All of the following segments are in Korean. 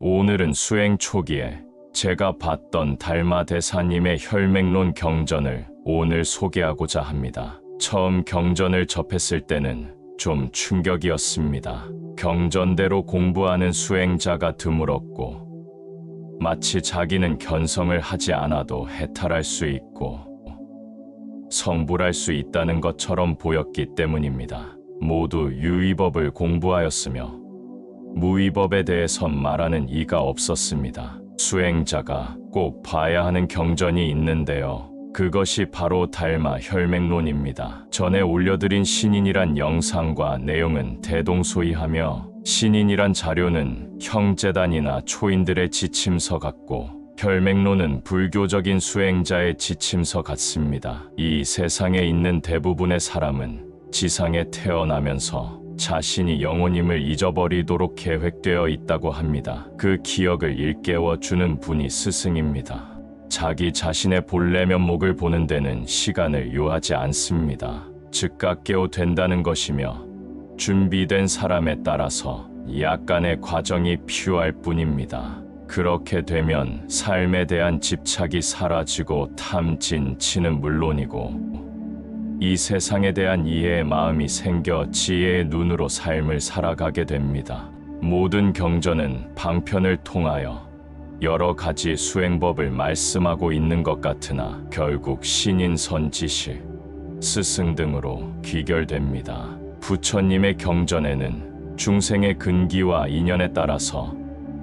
오늘은 수행 초기에 제가 봤던 달마 대사님의 혈맹론 경전을 오늘 소개하고자 합니다. 처음 경전을 접했을 때는 좀 충격이었습니다. 경전대로 공부하는 수행자가 드물었고 마치 자기는 견성을 하지 않아도 해탈할 수 있고 성불할 수 있다는 것처럼 보였기 때문입니다. 모두 유의법을 공부하였으며 무의법에 대해선 말하는 이가 없었습니다. 수행자가 꼭 봐야 하는 경전이 있는데요. 그것이 바로 달마 혈맹론입니다. 전에 올려드린 신인이란 영상과 내용은 대동소이하며 신인이란 자료는 형제단이나 초인들의 지침서 같고 혈맹론은 불교적인 수행자의 지침서 같습니다. 이 세상에 있는 대부분의 사람은 지상에 태어나면서 자신이 영혼임을 잊어버리도록 계획되어 있다고 합니다. 그 기억을 일깨워 주는 분이 스승입니다. 자기 자신의 본래 면목을 보는 데는 시간을 요하지 않습니다. 즉각 깨어된다는 것이며 준비된 사람에 따라서 약간의 과정이 필요할 뿐입니다. 그렇게 되면 삶에 대한 집착이 사라지고 탐진치는 물론이고 이 세상에 대한 이해의 마음이 생겨 지혜의 눈으로 삶을 살아가게 됩니다. 모든 경전은 방편을 통하여 여러 가지 수행법을 말씀하고 있는 것 같으나 결국 신인 선지실, 스승 등으로 귀결됩니다. 부처님의 경전에는 중생의 근기와 인연에 따라서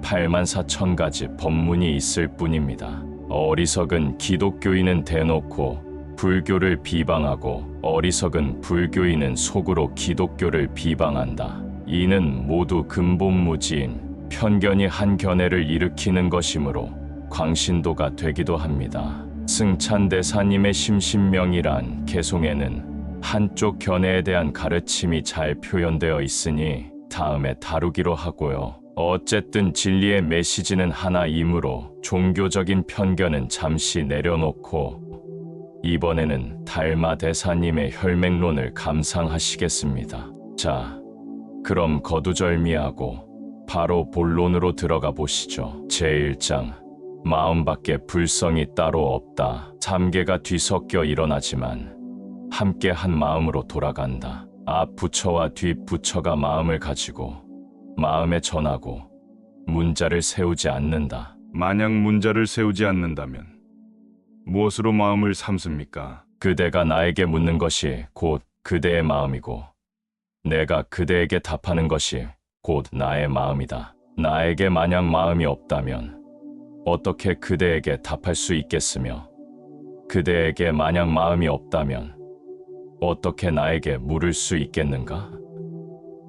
84,000가지 법문이 있을 뿐입니다. 어리석은 기독교인은 대놓고 불교를 비방하고 어리석은 불교인은 속으로 기독교를 비방한다. 이는 모두 근본무지인 편견이 한 견해를 일으키는 것이므로 광신도가 되기도 합니다. 승찬대사님의 심신명이란 개송에는 한쪽 견해에 대한 가르침이 잘 표현되어 있으니 다음에 다루기로 하고요. 어쨌든 진리의 메시지는 하나이므로 종교적인 편견은 잠시 내려놓고 이번에는 달마 대사님의 혈맹론을 감상하시겠습니다. 자, 그럼 거두절미하고 바로 본론으로 들어가 보시죠. 제1장, 마음밖에 불성이 따로 없다. 3개가 뒤섞여 일어나지만 함께 한 마음으로 돌아간다. 앞 부처와 뒷 부처가 마음을 가지고 마음에 전하고 문자를 세우지 않는다. 만약 문자를 세우지 않는다면 무엇으로 마음을 삼습니까? 그대가 나에게 묻는 것이 곧 그대의 마음이고 내가 그대에게 답하는 것이 곧 나의 마음이다. 나에게 만약 마음이 없다면 어떻게 그대에게 답할 수 있겠으며 그대에게 만약 마음이 없다면 어떻게 나에게 물을 수 있겠는가?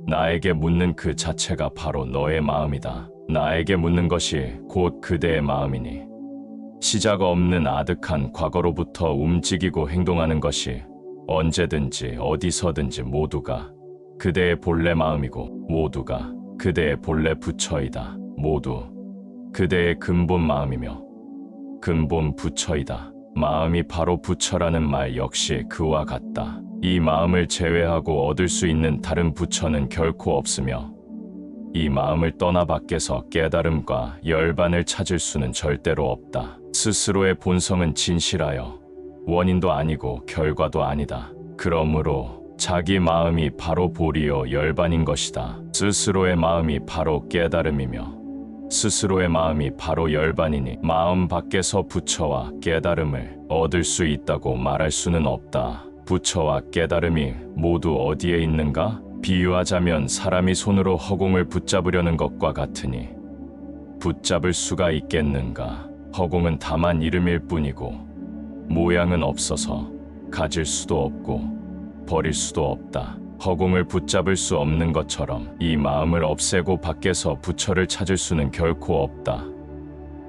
나에게 묻는 그 자체가 바로 너의 마음이다. 나에게 묻는 것이 곧 그대의 마음이니 시작 없는 아득한 과거로부터 움직이고 행동하는 것이 언제든지 어디서든지 모두가 그대의 본래 마음이고 모두가 그대의 본래 부처이다. 모두 그대의 근본 마음이며 근본 부처이다. 마음이 바로 부처라는 말 역시 그와 같다. 이 마음을 제외하고 얻을 수 있는 다른 부처는 결코 없으며 이 마음을 떠나 밖에서 깨달음과 열반을 찾을 수는 절대로 없다. 스스로의 본성은 진실하여 원인도 아니고 결과도 아니다. 그러므로 자기 마음이 바로 보리요 열반인 것이다. 스스로의 마음이 바로 깨달음이며 스스로의 마음이 바로 열반이니 마음 밖에서 부처와 깨달음을 얻을 수 있다고 말할 수는 없다. 부처와 깨달음이 모두 어디에 있는가? 비유하자면 사람이 손으로 허공을 붙잡으려는 것과 같으니 붙잡을 수가 있겠는가? 허공은 다만 이름일 뿐이고 모양은 없어서 가질 수도 없고 버릴 수도 없다. 허공을 붙잡을 수 없는 것처럼 이 마음을 없애고 밖에서 부처를 찾을 수는 결코 없다.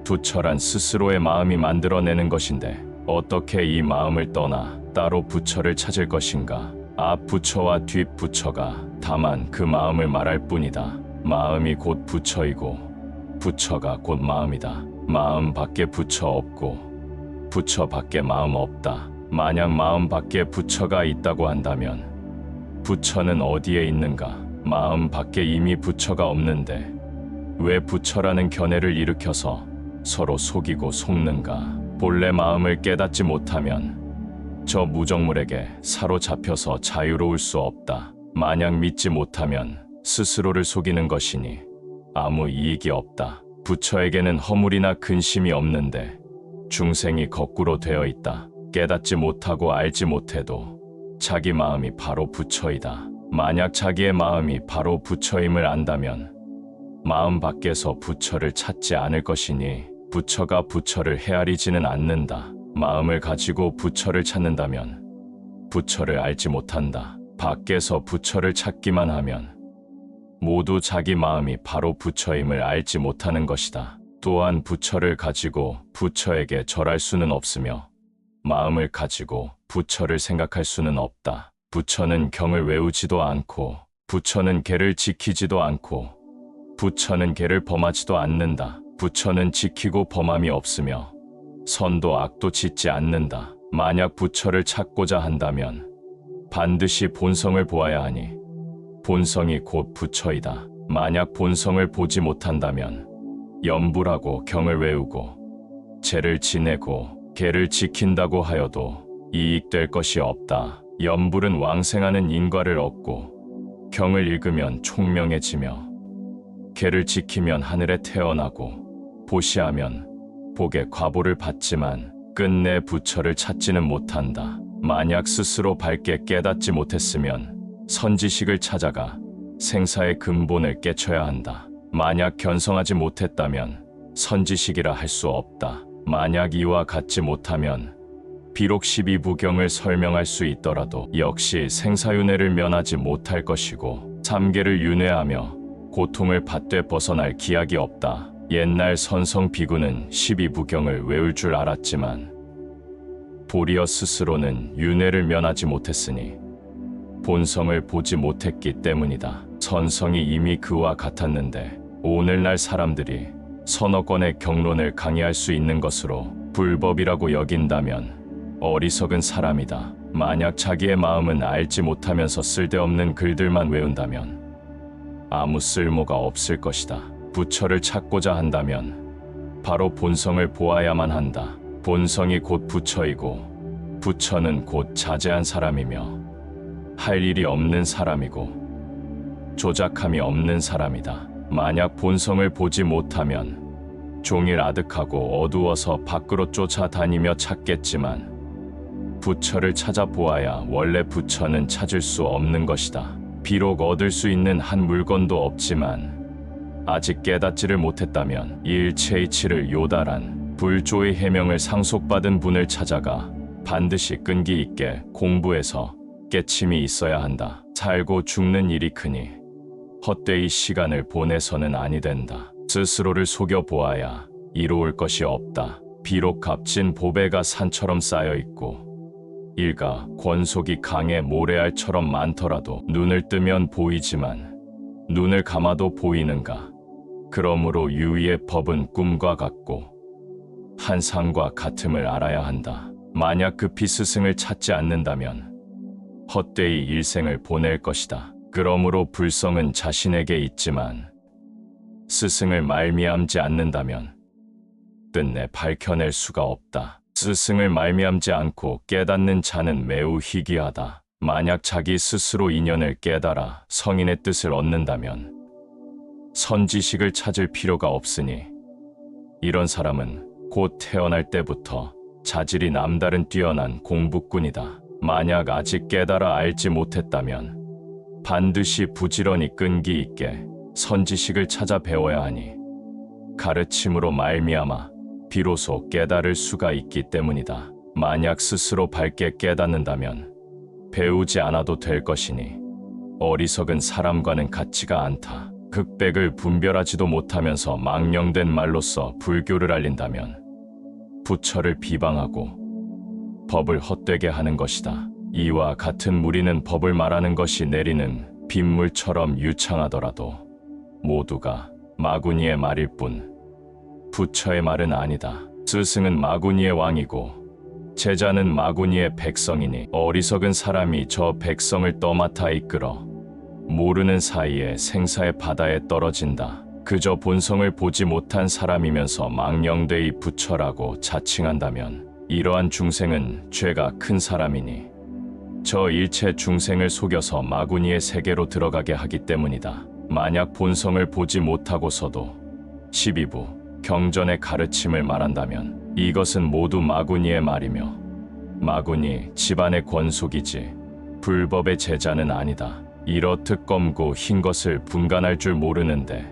부처란 스스로의 마음이 만들어내는 것인데 어떻게 이 마음을 떠나 따로 부처를 찾을 것인가? 앞 부처와 뒷 부처가 다만 그 마음을 말할 뿐이다. 마음이 곧 부처이고 부처가 곧 마음이다. 마음 밖에 부처 없고 부처 밖에 마음 없다. 만약 마음 밖에 부처가 있다고 한다면 부처는 어디에 있는가? 마음 밖에 이미 부처가 없는데 왜 부처라는 견해를 일으켜서 서로 속이고 속는가? 본래 마음을 깨닫지 못하면 저 무정물에게 사로잡혀서 자유로울 수 없다. 만약 믿지 못하면 스스로를 속이는 것이니 아무 이익이 없다. 부처에게는 허물이나 근심이 없는데 중생이 거꾸로 되어 있다. 깨닫지 못하고 알지 못해도 자기 마음이 바로 부처이다. 만약 자기의 마음이 바로 부처임을 안다면 마음 밖에서 부처를 찾지 않을 것이니 부처가 부처를 헤아리지는 않는다. 마음을 가지고 부처를 찾는다면 부처를 알지 못한다. 밖에서 부처를 찾기만 하면 모두 자기 마음이 바로 부처임을 알지 못하는 것이다. 또한 부처를 가지고 부처에게 절할 수는 없으며 마음을 가지고 부처를 생각할 수는 없다. 부처는 경을 외우지도 않고 부처는 계를 지키지도 않고 부처는 계를 범하지도 않는다. 부처는 지키고 범함이 없으며 선도 악도 짓지 않는다. 만약 부처를 찾고자 한다면 반드시 본성을 보아야 하니 본성이 곧 부처이다. 만약 본성을 보지 못한다면 염불하고 경을 외우고 제를 지내고 계를 지킨다고 하여도 이익될 것이 없다. 염불은 왕생하는 인과를 얻고 경을 읽으면 총명해지며 계를 지키면 하늘에 태어나고 보시하면 복의 과보를 받지만 끝내 부처를 찾지는 못한다. 만약 스스로 밝게 깨닫지 못했으면 선지식을 찾아가 생사의 근본을 깨쳐야 한다. 만약 견성하지 못했다면 선지식이라 할 수 없다. 만약 이와 같지 못하면 비록 12부경을 설명할 수 있더라도 역시 생사윤회를 면하지 못할 것이고 삼계를 윤회하며 고통을 받되 벗어날 기약이 없다. 옛날 선성 비구는 12부경을 외울 줄 알았지만 도리어 스스로는 윤회를 면하지 못했으니 본성을 보지 못했기 때문이다. 선성이 이미 그와 같았는데 오늘날 사람들이 서너 건의 경론을 강의할 수 있는 것으로 불법이라고 여긴다면 어리석은 사람이다. 만약 자기의 마음은 알지 못하면서 쓸데없는 글들만 외운다면 아무 쓸모가 없을 것이다. 부처를 찾고자 한다면 바로 본성을 보아야만 한다. 본성이 곧 부처이고 부처는 곧 자제한 사람이며 할 일이 없는 사람이고 조작함이 없는 사람이다. 만약 본성을 보지 못하면 종일 아득하고 어두워서 밖으로 쫓아다니며 찾겠지만 부처를 찾아보아야 원래 부처는 찾을 수 없는 것이다. 비록 얻을 수 있는 한 물건도 없지만 아직 깨닫지를 못했다면 일체이치를 요달한 불조의 해명을 상속받은 분을 찾아가 반드시 끈기 있게 공부해서 깨침이 있어야 한다. 살고 죽는 일이 크니 헛되이 시간을 보내서는 아니 된다. 스스로를 속여보아야 이로울 것이 없다. 비록 값진 보배가 산처럼 쌓여 있고 일가 권속이 강의 모래알처럼 많더라도 눈을 뜨면 보이지만 눈을 감아도 보이는가? 그러므로 유의의 법은 꿈과 같고 한상과 같음을 알아야 한다. 만약 급히 스승을 찾지 않는다면 헛되이 일생을 보낼 것이다. 그러므로 불성은 자신에게 있지만 스승을 말미암지 않는다면 끝내 밝혀낼 수가 없다. 스승을 말미암지 않고 깨닫는 자는 매우 희귀하다. 만약 자기 스스로 인연을 깨달아 성인의 뜻을 얻는다면 선지식을 찾을 필요가 없으니 이런 사람은 곧 태어날 때부터 자질이 남다른 뛰어난 공부꾼이다. 만약 아직 깨달아 알지 못했다면 반드시 부지런히 끈기 있게 선지식을 찾아 배워야 하니 가르침으로 말미암아 비로소 깨달을 수가 있기 때문이다. 만약 스스로 밝게 깨닫는다면 배우지 않아도 될 것이니 어리석은 사람과는 같지가 않다. 극백을 분별하지도 못하면서 망령된 말로써 불교를 알린다면 부처를 비방하고 법을 헛되게 하는 것이다. 이와 같은 무리는 법을 말하는 것이 내리는 빗물처럼 유창하더라도 모두가 마구니의 말일 뿐 부처의 말은 아니다. 스승은 마구니의 왕이고 제자는 마구니의 백성이니 어리석은 사람이 저 백성을 떠맡아 이끌어 모르는 사이에 생사의 바다에 떨어진다. 그저 본성을 보지 못한 사람이면서 망령되이 부처라고 자칭한다면 이러한 중생은 죄가 큰 사람이니 저 일체 중생을 속여서 마구니의 세계로 들어가게 하기 때문이다. 만약 본성을 보지 못하고서도 12부 경전의 가르침을 말한다면 이것은 모두 마구니의 말이며 마구니 집안의 권속이지 불법의 제자는 아니다. 이렇듯 검고 흰 것을 분간할 줄 모르는데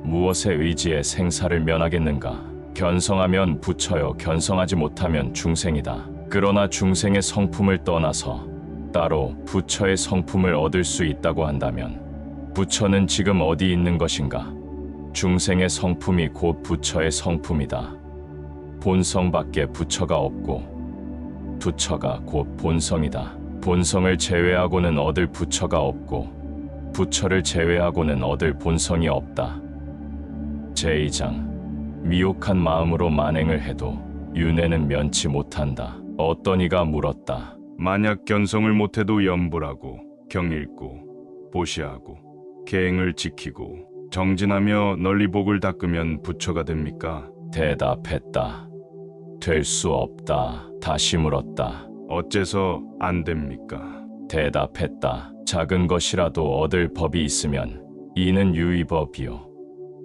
무엇에 의지해 생사를 면하겠는가? 견성하면 부처여 견성하지 못하면 중생이다. 그러나 중생의 성품을 떠나서 따로 부처의 성품을 얻을 수 있다고 한다면 부처는 지금 어디 있는 것인가? 중생의 성품이 곧 부처의 성품이다. 본성밖에 부처가 없고 부처가 곧 본성이다. 본성을 제외하고는 얻을 부처가 없고 부처를 제외하고는 얻을 본성이 없다. 제2장 미혹한 마음으로 만행을 해도 윤회는 면치 못한다. 어떤 이가 물었다. 만약 견성을 못해도 염불하고 경읽고 보시하고 계행을 지키고 정진하며 널리 복을 닦으면 부처가 됩니까? 대답했다. 될 수 없다. 다시 물었다. 어째서 안 됩니까? 대답했다. 작은 것이라도 얻을 법이 있으면 이는 유의법이요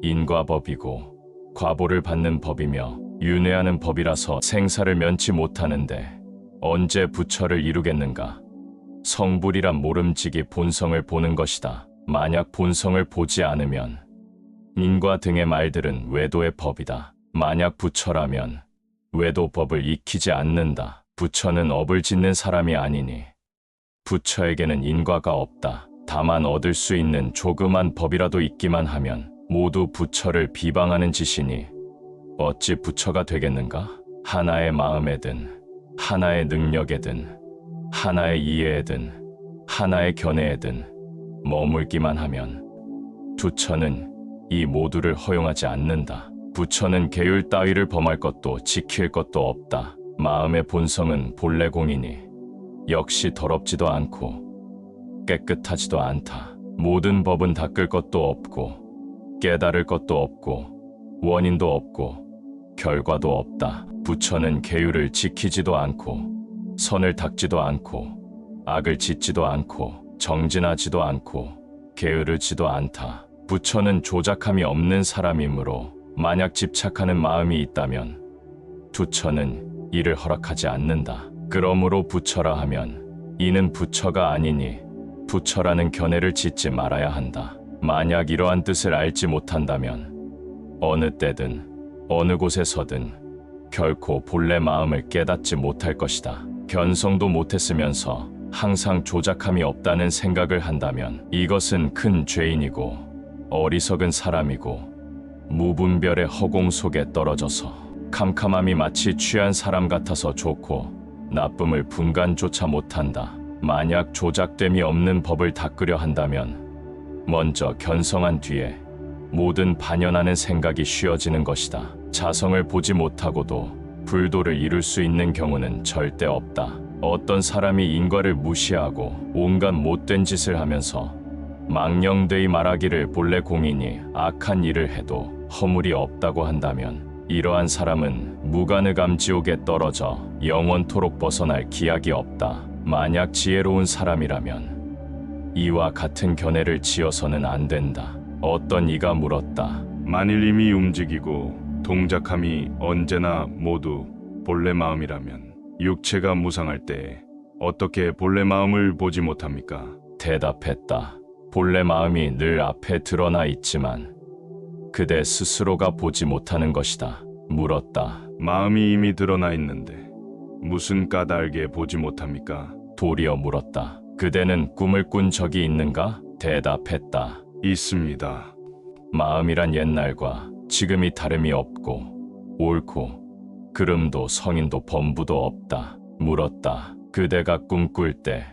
인과법이고 과보를 받는 법이며 윤회하는 법이라서 생사를 면치 못하는데 언제 부처를 이루겠는가? 성불이란 모름지기 본성을 보는 것이다. 만약 본성을 보지 않으면 인과 등의 말들은 외도의 법이다. 만약 부처라면 외도법을 익히지 않는다. 부처는 업을 짓는 사람이 아니니 부처에게는 인과가 없다. 다만 얻을 수 있는 조그만 법이라도 있기만 하면 모두 부처를 비방하는 짓이니 어찌 부처가 되겠는가? 하나의 마음에든 하나의 능력에든 하나의 이해에든 하나의 견해에든 머물기만 하면 부처는 이 모두를 허용하지 않는다. 부처는 계율 따위를 범할 것도 지킬 것도 없다. 마음의 본성은 본래 공이니 역시 더럽지도 않고 깨끗하지도 않다. 모든 법은 닦을 것도 없고 깨달을 것도 없고 원인도 없고 결과도 없다. 부처는 계율을 지키지도 않고 선을 닦지도 않고 악을 짓지도 않고 정진하지도 않고 게으르지도 않다. 부처는 조작함이 없는 사람이므로 만약 집착하는 마음이 있다면 부처는 이를 허락하지 않는다. 그러므로 부처라 하면 이는 부처가 아니니 부처라는 견해를 짓지 말아야 한다. 만약 이러한 뜻을 알지 못한다면 어느 때든 어느 곳에서든 결코 본래 마음을 깨닫지 못할 것이다. 견성도 못했으면서 항상 조작함이 없다는 생각을 한다면 이것은 큰 죄인이고 어리석은 사람이고 무분별의 허공 속에 떨어져서 캄캄함이 마치 취한 사람 같아서 좋고 나쁨을 분간조차 못한다. 만약 조작됨이 없는 법을 닦으려 한다면 먼저 견성한 뒤에 모든 반연하는 생각이 쉬어지는 것이다. 자성을 보지 못하고도 불도를 이룰 수 있는 경우는 절대 없다. 어떤 사람이 인과를 무시하고 온갖 못된 짓을 하면서 망령되이 말하기를 본래 공인이 악한 일을 해도 허물이 없다고 한다면 이러한 사람은 무간의감 지옥에 떨어져 영원토록 벗어날 기약이 없다. 만약 지혜로운 사람이라면 이와 같은 견해를 지어서는 안 된다. 어떤 이가 물었다. 만일 이미 움직이고 동작함이 언제나 모두 본래 마음이라면 육체가 무상할 때 어떻게 본래 마음을 보지 못합니까? 대답했다. 본래 마음이 늘 앞에 드러나 있지만 그대 스스로가 보지 못하는 것이다. 물었다. 마음이 이미 드러나 있는데 무슨 까닭에 보지 못합니까? 도리어 물었다. 그대는 꿈을 꾼 적이 있는가? 대답했다. 있습니다. 마음이란 옛날과 지금이 다름이 없고 옳고 그름도 성인도 범부도 없다. 물었다. 그대가 꿈꿀 때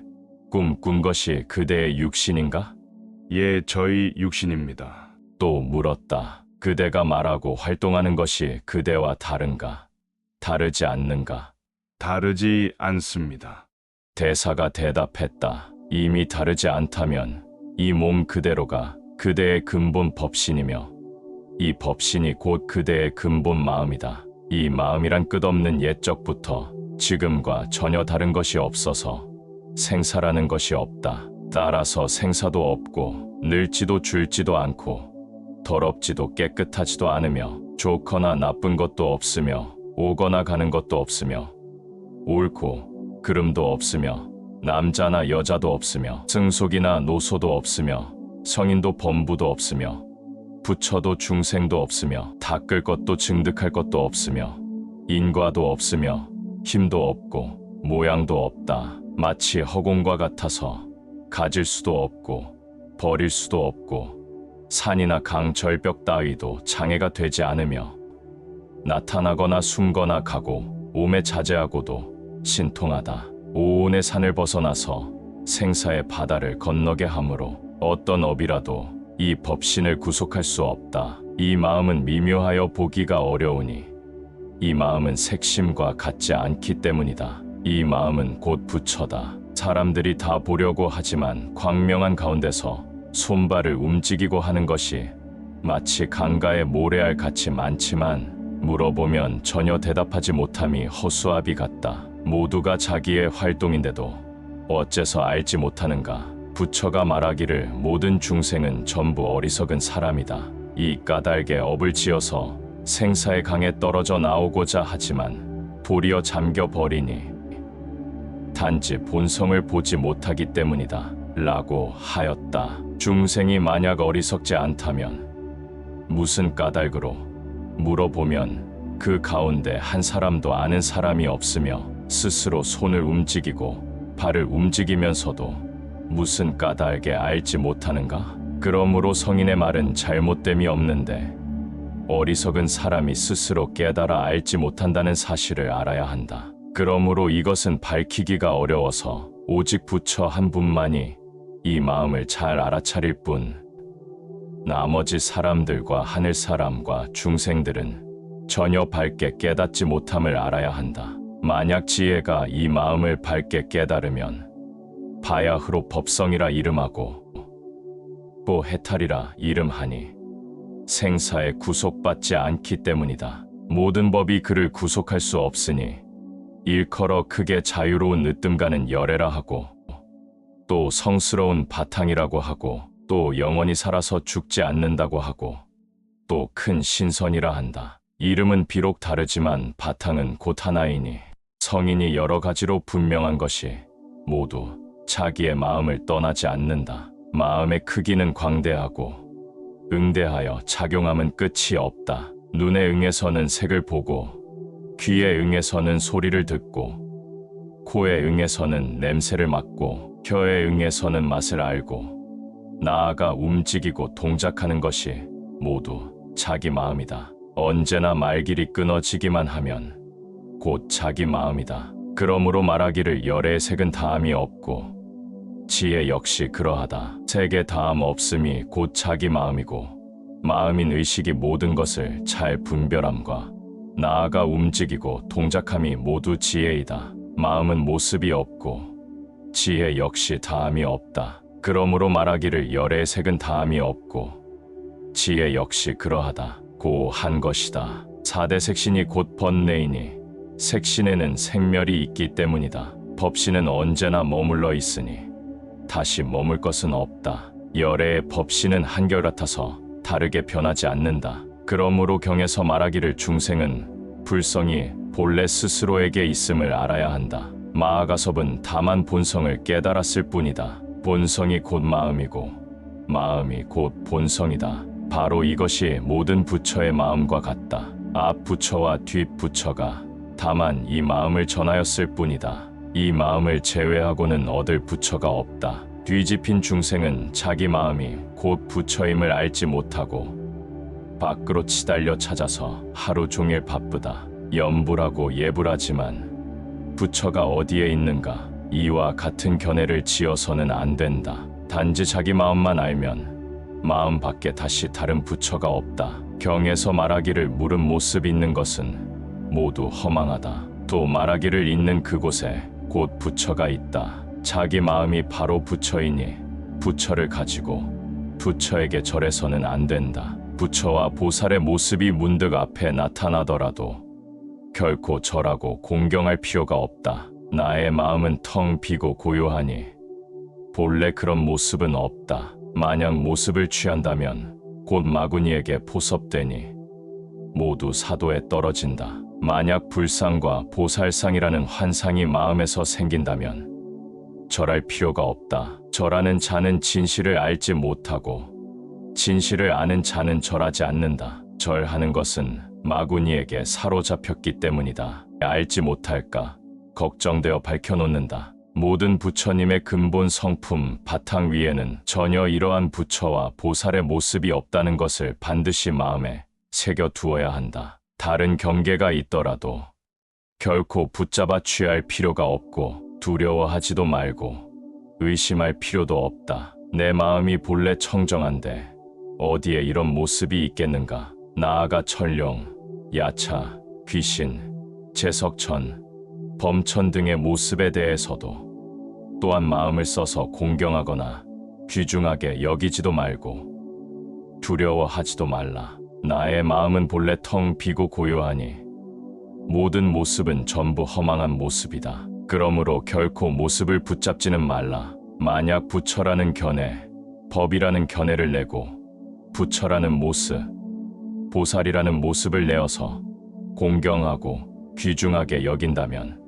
꿈꾼 것이 그대의 육신인가? 예, 저희 육신입니다. 또 물었다. 그대가 말하고 활동하는 것이 그대와 다른가? 다르지 않는가? 다르지 않습니다. 대사가 대답했다. 이미 다르지 않다면 이 몸 그대로가 그대의 근본 법신이며 이 법신이 곧 그대의 근본 마음이다. 이 마음이란 끝없는 옛적부터 지금과 전혀 다른 것이 없어서 생사라는 것이 없다. 따라서 생사도 없고 늙지도 줄지도 않고 더럽지도 깨끗하지도 않으며 좋거나 나쁜 것도 없으며 오거나 가는 것도 없으며 옳고 그름도 없으며 남자나 여자도 없으며 승속이나 노소도 없으며 성인도 범부도 없으며 부처도 중생도 없으며 닦을 것도 증득할 것도 없으며 인과도 없으며 힘도 없고 모양도 없다. 마치 허공과 같아서 가질 수도 없고 버릴 수도 없고 산이나 강 절벽 따위도 장애가 되지 않으며 나타나거나 숨거나 가고 오매 자제하고도 신통하다. 오온의 산을 벗어나서 생사의 바다를 건너게 하므로 어떤 업이라도 이 법신을 구속할 수 없다. 이 마음은 미묘하여 보기가 어려우니 이 마음은 색심과 같지 않기 때문이다. 이 마음은 곧 부처다. 사람들이 다 보려고 하지만 광명한 가운데서 손발을 움직이고 하는 것이 마치 강가의 모래알 같이 많지만 물어보면 전혀 대답하지 못함이 허수아비 같다. 모두가 자기의 활동인데도 어째서 알지 못하는가? 부처가 말하기를 모든 중생은 전부 어리석은 사람이다. 이 까닭에 업을 지어서 생사의 강에 떨어져 나오고자 하지만 도리어 잠겨버리니 단지 본성을 보지 못하기 때문이다. 라고 하였다. 중생이 만약 어리석지 않다면 무슨 까닭으로 물어보면 그 가운데 한 사람도 아는 사람이 없으며 스스로 손을 움직이고 발을 움직이면서도 무슨 까닭에 알지 못하는가? 그러므로 성인의 말은 잘못됨이 없는데 어리석은 사람이 스스로 깨달아 알지 못한다는 사실을 알아야 한다. 그러므로 이것은 밝히기가 어려워서 오직 부처 한 분만이 이 마음을 잘 알아차릴 뿐 나머지 사람들과 하늘 사람과 중생들은 전혀 밝게 깨닫지 못함을 알아야 한다. 만약 지혜가 이 마음을 밝게 깨달으면 바야흐로 법성이라 이름하고 또 해탈이라 이름하니 생사에 구속받지 않기 때문이다. 모든 법이 그를 구속할 수 없으니 일컬어 크게 자유로운 으뜸가는 열애라 하고 또 성스러운 바탕이라고 하고 또 영원히 살아서 죽지 않는다고 하고 또 큰 신선이라 한다. 이름은 비록 다르지만 바탕은 곧 하나이니 성인이 여러 가지로 분명한 것이 모두 자기의 마음을 떠나지 않는다. 마음의 크기는 광대하고 응대하여 작용함은 끝이 없다. 눈에 응해서는 색을 보고 귀에 응해서는 소리를 듣고 코에 응해서는 냄새를 맡고 혀에 응해서는 맛을 알고 나아가 움직이고 동작하는 것이 모두 자기 마음이다. 언제나 말길이 끊어지기만 하면 곧 자기 마음이다. 그러므로 말하기를 열의 색은 다함이 없고 지혜 역시 그러하다. 색의 다함 없음이 곧 자기 마음이고 마음인 의식이 모든 것을 잘 분별함과 나아가 움직이고 동작함이 모두 지혜이다. 마음은 모습이 없고 지혜 역시 다함이 없다. 그러므로 말하기를 열의 색은 다함이 없고 지혜 역시 그러하다. 고 한 것이다. 4대 색신이 곧 번뇌이니 색신에는 생멸이 있기 때문이다. 법신은 언제나 머물러 있으니 다시 머물 것은 없다. 열의 법신은 한결같아서 다르게 변하지 않는다. 그러므로 경에서 말하기를 중생은 불성이 본래 스스로에게 있음을 알아야 한다. 마하가섭은 다만 본성을 깨달았을 뿐이다. 본성이 곧 마음이고 마음이 곧 본성이다. 바로 이것이 모든 부처의 마음과 같다. 앞 부처와 뒷 부처가 다만 이 마음을 전하였을 뿐이다. 이 마음을 제외하고는 얻을 부처가 없다. 뒤집힌 중생은 자기 마음이 곧 부처임을 알지 못하고 밖으로 치달려 찾아서 하루 종일 바쁘다. 염불하고 예불하지만 부처가 어디에 있는가? 이와 같은 견해를 지어서는 안 된다. 단지 자기 마음만 알면 마음 밖에 다시 다른 부처가 없다. 경에서 말하기를 물은 모습 있는 것은 모두 허망하다. 또 말하기를 있는 그곳에 곧 부처가 있다. 자기 마음이 바로 부처이니 부처를 가지고 부처에게 절해서는 안 된다. 부처와 보살의 모습이 문득 앞에 나타나더라도 결코 절하고 공경할 필요가 없다. 나의 마음은 텅 비고 고요하니 본래 그런 모습은 없다. 만약 모습을 취한다면 곧 마구니에게 포섭되니 모두 사도에 떨어진다. 만약 불상과 보살상이라는 환상이 마음에서 생긴다면 절할 필요가 없다. 절하는 자는 진실을 알지 못하고 진실을 아는 자는 절하지 않는다. 절하는 것은 마구니에게 사로잡혔기 때문이다. 알지 못할까 걱정되어 밝혀놓는다. 모든 부처님의 근본 성품 바탕 위에는 전혀 이러한 부처와 보살의 모습이 없다는 것을 반드시 마음에 새겨두어야 한다. 다른 경계가 있더라도 결코 붙잡아 취할 필요가 없고 두려워하지도 말고 의심할 필요도 없다. 내 마음이 본래 청정한데 어디에 이런 모습이 있겠는가? 나아가 천룡, 야차, 귀신, 제석천, 범천 등의 모습에 대해서도 또한 마음을 써서 공경하거나 귀중하게 여기지도 말고 두려워하지도 말라. 나의 마음은 본래 텅 비고 고요하니 모든 모습은 전부 허망한 모습이다. 그러므로 결코 모습을 붙잡지는 말라. 만약 부처라는 견해, 법이라는 견해를 내고 부처라는 모습, 보살이라는 모습을 내어서 공경하고 귀중하게 여긴다면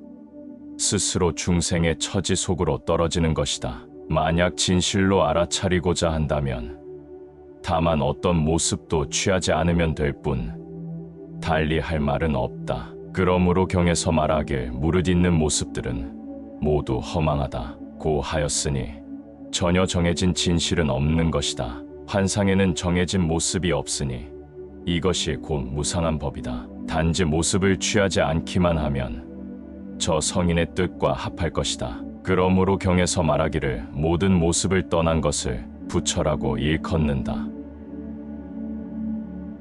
스스로 중생의 처지 속으로 떨어지는 것이다. 만약 진실로 알아차리고자 한다면 다만 어떤 모습도 취하지 않으면 될 뿐 달리 할 말은 없다. 그러므로 경에서 말하길 무릇 있는 모습들은 모두 허망하다 고 하였으니 전혀 정해진 진실은 없는 것이다. 환상에는 정해진 모습이 없으니 이것이 곧 무상한 법이다. 단지 모습을 취하지 않기만 하면 저 성인의 뜻과 합할 것이다. 그러므로 경에서 말하기를 모든 모습을 떠난 것을 부처라고 일컫는다.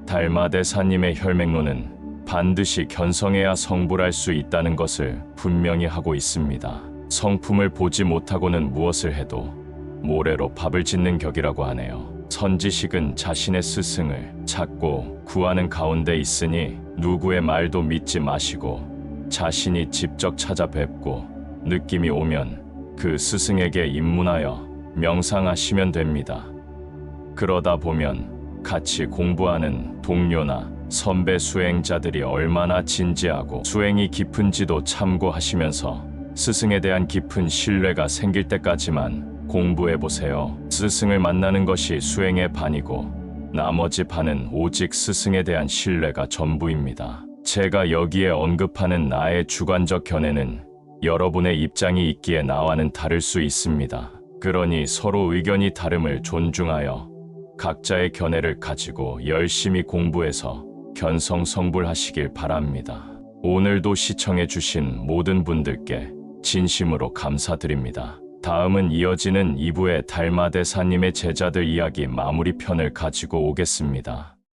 달마대사님의 혈맹론은 반드시 견성해야 성불할 수 있다는 것을 분명히 하고 있습니다. 성품을 보지 못하고는 무엇을 해도 모래로 밥을 짓는 격이라고 하네요. 선지식은 자신의 스승을 찾고 구하는 가운데 있으니 누구의 말도 믿지 마시고 자신이 직접 찾아뵙고 느낌이 오면 그 스승에게 입문하여 명상하시면 됩니다. 그러다 보면 같이 공부하는 동료나 선배 수행자들이 얼마나 진지하고 수행이 깊은지도 참고하시면서 스승에 대한 깊은 신뢰가 생길 때까지만 공부해보세요. 스승을 만나는 것이 수행의 반이고 나머지 반은 오직 스승에 대한 신뢰가 전부입니다. 제가 여기에 언급하는 나의 주관적 견해는 여러분의 입장이 있기에 나와는 다를 수 있습니다. 그러니 서로 의견이 다름을 존중하여 각자의 견해를 가지고 열심히 공부해서 견성성불하시길 바랍니다. 오늘도 시청해주신 모든 분들께 진심으로 감사드립니다. 다음은 이어지는 2부의 달마대사님의 제자들 이야기 마무리 편을 가지고 오겠습니다.